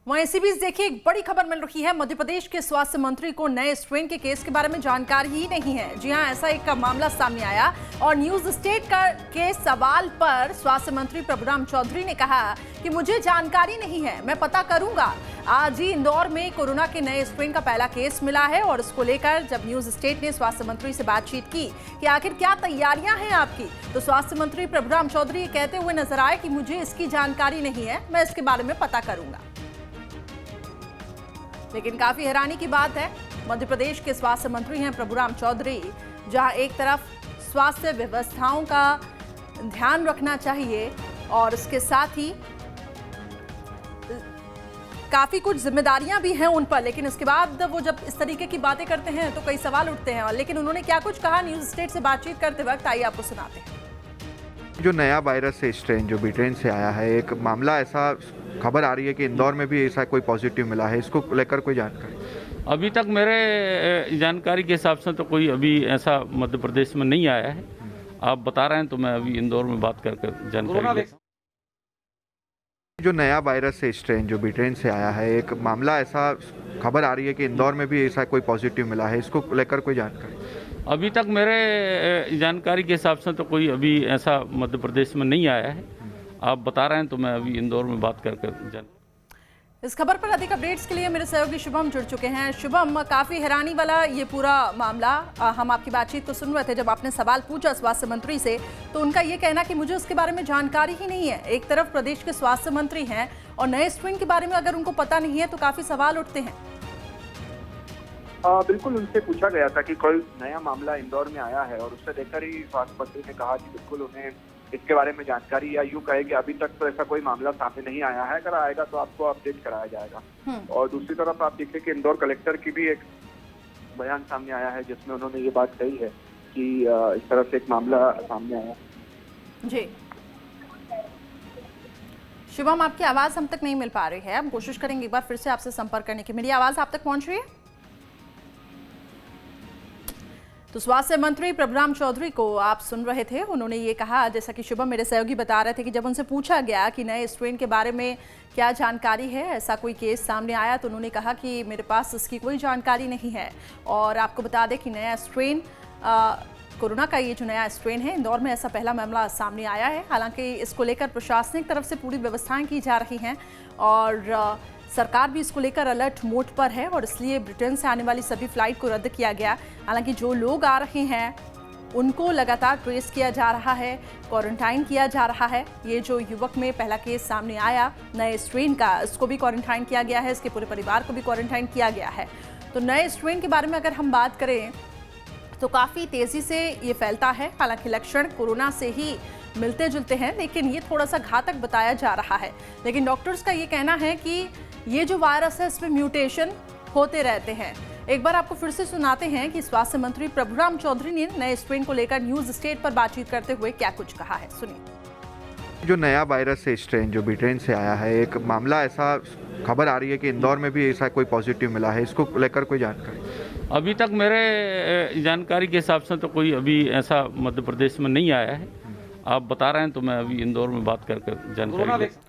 वहीं इसी बीच देखिए एक बड़ी खबर मिल रही है। मध्य प्रदेश के स्वास्थ्य मंत्री को नए स्ट्रेन के केस के बारे में जानकारी ही नहीं है। जी हां, ऐसा एक मामला सामने आया और न्यूज स्टेट के सवाल पर स्वास्थ्य मंत्री प्रभुराम चौधरी ने कहा कि मुझे जानकारी नहीं है, मैं पता करूंगा। आज ही इंदौर में कोरोना के नए स्ट्रेन का पहला केस मिला है और इसको लेकर जब न्यूज स्टेट ने स्वास्थ्य मंत्री से बातचीत की कि आखिर क्या तैयारियां हैं आपकी, तो स्वास्थ्य मंत्री प्रभुराम चौधरी कहते हुए नजर आए कि मुझे इसकी जानकारी नहीं है, मैं इसके बारे में पता करूंगा। लेकिन काफी हैरानी की बात है, मध्य प्रदेश के स्वास्थ्य मंत्री हैं प्रभुराम चौधरी, जहां एक तरफ स्वास्थ्य व्यवस्थाओं का ध्यान रखना चाहिए और इसके साथ ही काफी कुछ जिम्मेदारियां भी हैं उन पर, लेकिन उसके बाद वो जब इस तरीके की बातें करते हैं तो कई सवाल उठते हैं। लेकिन उन्होंने क्या कुछ कहा न्यूज स्टेट से बातचीत करते वक्त, आइए आपको सुनाते हैं। जो नया वायरस है स्ट्रेन जो ब्रिटेन से आया है, एक मामला ऐसा खबर आ रही है कि इंदौर में भी ऐसा कोई पॉजिटिव मिला है, इसको लेकर कोई जानकारी? अभी तक मेरे जानकारी के हिसाब से तो कोई अभी ऐसा मध्य प्रदेश में नहीं आया है। आप बता रहे हैं तो मैं अभी इंदौर में बात करके जानकारी लेता हूं। जो नया वायरस है स्ट्रेन जो ब्रिटेन से आया है, एक मामला ऐसा खबर आ रही है कि इंदौर में भी ऐसा कोई पॉजिटिव मिला है, इसको लेकर कोई जानकारी? अभी तक मेरे जानकारी के हिसाब से तो कोई अभी ऐसा मध्य प्रदेश में नहीं आया है। आप बता रहे हैं तो मैं अभी इंदौर में बात करके इस खबर पर अधिक अपडेट्स के लिए मेरे सहयोगी शुभम जुड़ चुके हैं। शुभम, काफी हैरानी वाला ये पूरा मामला, हम आपकी बातचीत को सुन रहे थे। जब आपने सवाल पूछा स्वास्थ्य मंत्री से तो उनका ये कहना कि मुझे उसके बारे में जानकारी ही नहीं है। एक तरफ प्रदेश के स्वास्थ्य मंत्री हैं और नए स्ट्रेन के बारे में अगर उनको पता नहीं है तो काफी सवाल उठते हैं। बिल्कुल, उनसे पूछा गया था कि कोई नया मामला इंदौर में आया है और उससे देखकर ही स्वास्थ्य मंत्री ने कहा कि बिल्कुल उन्हें इसके बारे में जानकारी, या यूं कहे कि अभी तक तो ऐसा कोई मामला सामने नहीं आया है, अगर आएगा तो आपको अपडेट कराया जाएगा। और दूसरी तरफ आप देखिए कि इंदौर कलेक्टर की भी एक बयान सामने आया है जिसमें उन्होंने ये बात कही है कि इस तरह से एक मामला सामने आया। जी शुभम, आपकी आवाज हम तक नहीं मिल पा रही है, हम कोशिश करेंगे एक बार फिर से आपसे संपर्क करने की। मेरी आवाज आप तक पहुंच रही है? तो स्वास्थ्य मंत्री प्रभुराम चौधरी को आप सुन रहे थे, उन्होंने ये कहा, जैसा कि शुभम मेरे सहयोगी बता रहे थे, कि जब उनसे पूछा गया कि नए स्ट्रेन के बारे में क्या जानकारी है, ऐसा कोई केस सामने आया, तो उन्होंने कहा कि मेरे पास इसकी कोई जानकारी नहीं है। और आपको बता दें कि नया स्ट्रेन कोरोना का ये जो नया स्ट्रेन है, इंदौर में ऐसा पहला मामला सामने आया है। हालांकि इसको लेकर प्रशासनिक तरफ से पूरी व्यवस्थाएं की जा रही हैं और सरकार भी इसको लेकर अलर्ट मोड पर है और इसलिए ब्रिटेन से आने वाली सभी फ्लाइट को रद्द किया गया। हालांकि जो लोग आ रहे हैं उनको लगातार ट्रेस किया जा रहा है, क्वारंटाइन किया जा रहा है। ये जो युवक में पहला केस सामने आया नए स्ट्रेन का, इसको भी क्वारंटाइन किया गया है, इसके पूरे परिवार को भी क्वारंटाइन किया गया है। तो नए स्ट्रेन के बारे में अगर हम बात करें तो काफ़ी तेज़ी से ये फैलता है। हालांकि लक्षण कोरोना से ही मिलते जुलते हैं, लेकिन ये थोड़ा सा घातक बताया जा रहा है। लेकिन डॉक्टर्स का ये कहना है कि ये जो वायरस है इसमें म्यूटेशन होते रहते हैं। एक बार आपको फिर से सुनाते हैं कि स्वास्थ्य मंत्री प्रभुराम चौधरी ने नए स्ट्रेन को लेकर न्यूज स्टेट पर बातचीत करते हुए क्या कुछ कहा है, सुनिए। जो नया वायरस है स्ट्रेन जो ब्रिटेन से आया है, एक मामला ऐसा खबर आ रही है कि इंदौर में भी ऐसा कोई पॉजिटिव मिला है, इसको लेकर कोई जानकारी? अभी तक मेरे जानकारी के हिसाब से तो कोई अभी ऐसा मध्य प्रदेश में नहीं आया है। आप बता रहे हैं तो मैं अभी इंदौर में बात करके जानकारी लेता हूं।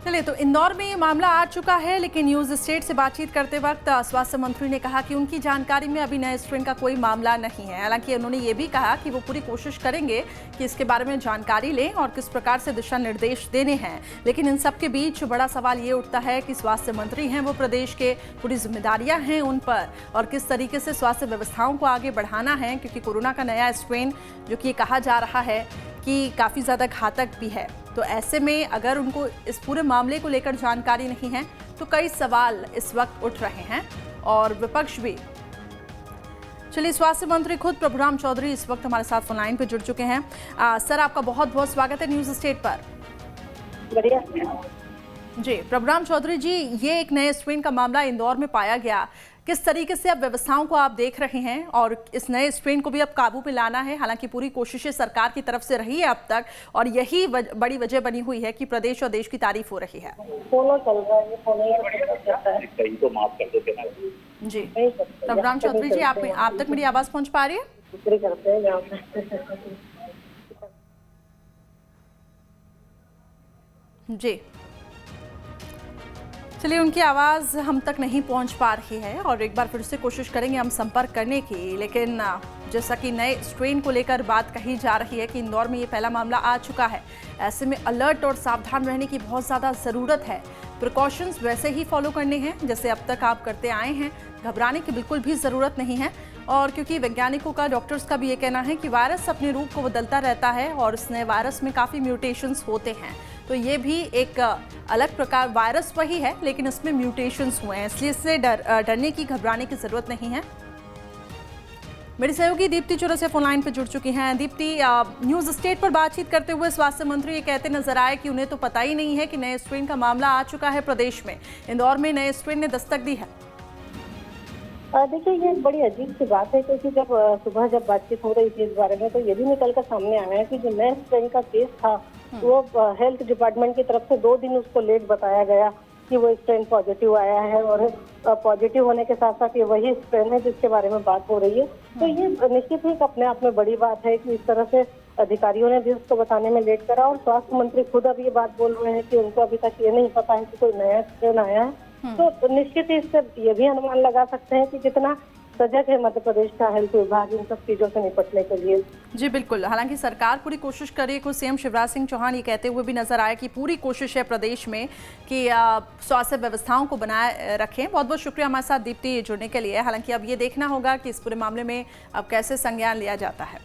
चलिए, तो इंदौर में ये मामला आ चुका है, लेकिन न्यूज स्टेट से बातचीत करते वक्त स्वास्थ्य मंत्री ने कहा कि उनकी जानकारी में अभी नए स्ट्रेन का कोई मामला नहीं है। हालांकि उन्होंने ये भी कहा कि वो पूरी कोशिश करेंगे कि इसके बारे में जानकारी लें और किस प्रकार से दिशा निर्देश देने हैं। लेकिन इन सब के बीच बड़ा सवाल ये उठता है कि स्वास्थ्य मंत्री हैं वो, प्रदेश के पूरी जिम्मेदारियां हैं उन पर और किस तरीके से स्वास्थ्य व्यवस्थाओं को आगे बढ़ाना है, क्योंकि कोरोना का नया स्ट्रेन जो कि कहा जा रहा है कि काफ़ी ज़्यादा घातक भी है। तो ऐसे में अगर उनको इस पूरे मामले को लेकर जानकारी नहीं है तो कई सवाल इस वक्त उठ रहे हैं और विपक्ष भी। चलिए, स्वास्थ्य मंत्री खुद प्रभुराम चौधरी इस वक्त हमारे साथ फोन लाइन पे जुड़ चुके हैं। सर, आपका बहुत बहुत स्वागत है न्यूज स्टेट पर। बढ़िया जी प्रभुराम चौधरी जी, ये एक नए स्ट्रेन का मामला इंदौर में पाया गया, किस तरीके से अब व्यवस्थाओं को आप देख रहे हैं और इस नए स्ट्रेन को भी अब काबू में लाना है? हालांकि पूरी कोशिशें सरकार की तरफ से रही है अब तक और यही बड़ी वजह बनी हुई है कि प्रदेश और देश की तारीफ हो रही है। फोनो चल रहा है, फोनो कहीं तो माफ कर देते हैं। जी प्रभुराम चौधरी जी, आप तक मेरी आवाज पहुंच पा रही है? करते हैं जी चलिए, उनकी आवाज़ हम तक नहीं पहुंच पा रही है और एक बार फिर से कोशिश करेंगे हम संपर्क करने की। लेकिन जैसा कि नए स्ट्रेन को लेकर बात कही जा रही है कि इंदौर में ये पहला मामला आ चुका है, ऐसे में अलर्ट और सावधान रहने की बहुत ज़्यादा ज़रूरत है। प्रिकॉशंस वैसे ही फॉलो करने हैं जैसे अब तक आप करते आए हैं, घबराने की बिल्कुल भी ज़रूरत नहीं है। और क्योंकि वैज्ञानिकों का, डॉक्टर्स का भी ये कहना है कि वायरस अपने रूप को बदलता रहता है और इस नए वायरस में काफ़ी म्यूटेशंस होते हैं, तो ये भी एक अलग प्रकार, वायरस वही है लेकिन इसमें म्यूटेशंस हुए हैं, इसलिए इससे डरने की, घबराने की ज़रूरत नहीं है। मेरी सहयोगी दीप्ति चौरसिया फोन लाइन पर जुड़ चुकी हैं। दीप्ति, न्यूज़ स्टेट पर बातचीत करते हुए स्वास्थ्य मंत्री ये कहते नजर आए कि उन्हें तो पता ही नहीं है कि नए स्ट्रेन का मामला आ चुका है प्रदेश में। इंदौर में नए स्ट्रेन ने दस्तक दी है। देखिए, ये बड़ी अजीब सी बात है क्योंकि जब सुबह बातचीत हो रही थी इस बारे में तो ये भी निकल कर सामने आया है कि जो नए स्ट्रेन का केस था वो हेल्थ डिपार्टमेंट की तरफ से 2 दिन उसको लेट बताया गया कि वो स्ट्रेन पॉजिटिव आया है और पॉजिटिव होने के साथ साथ ये वही स्ट्रेन है जिसके बारे में बात हो रही है। तो ये निश्चित ही अपने आप में बड़ी बात है कि इस तरह से अधिकारियों ने भी उसको बताने में लेट करा और स्वास्थ्य मंत्री खुद अब ये बात बोल रहे हैं कि उनको अभी तक ये नहीं पता है कि कोई नया स्ट्रेन आया है। तो निश्चित ही इससे ये भी अनुमान लगा सकते हैं कि कितना सजग है मध्य प्रदेश का हेल्थ विभाग इन सब चीजों से निपटने के लिए। जी बिल्कुल, हालांकि सरकार पूरी कोशिश कर रही है। खुद सीएम शिवराज सिंह चौहान ये कहते हुए भी नजर आए कि पूरी कोशिश है प्रदेश में कि स्वास्थ्य व्यवस्थाओं को बनाए रखें। बहुत बहुत शुक्रिया हमारे साथ दीप्ति जुड़ने के लिए। हालांकि अब ये देखना होगा कि इस पूरे मामले में अब कैसे संज्ञान लिया जाता है।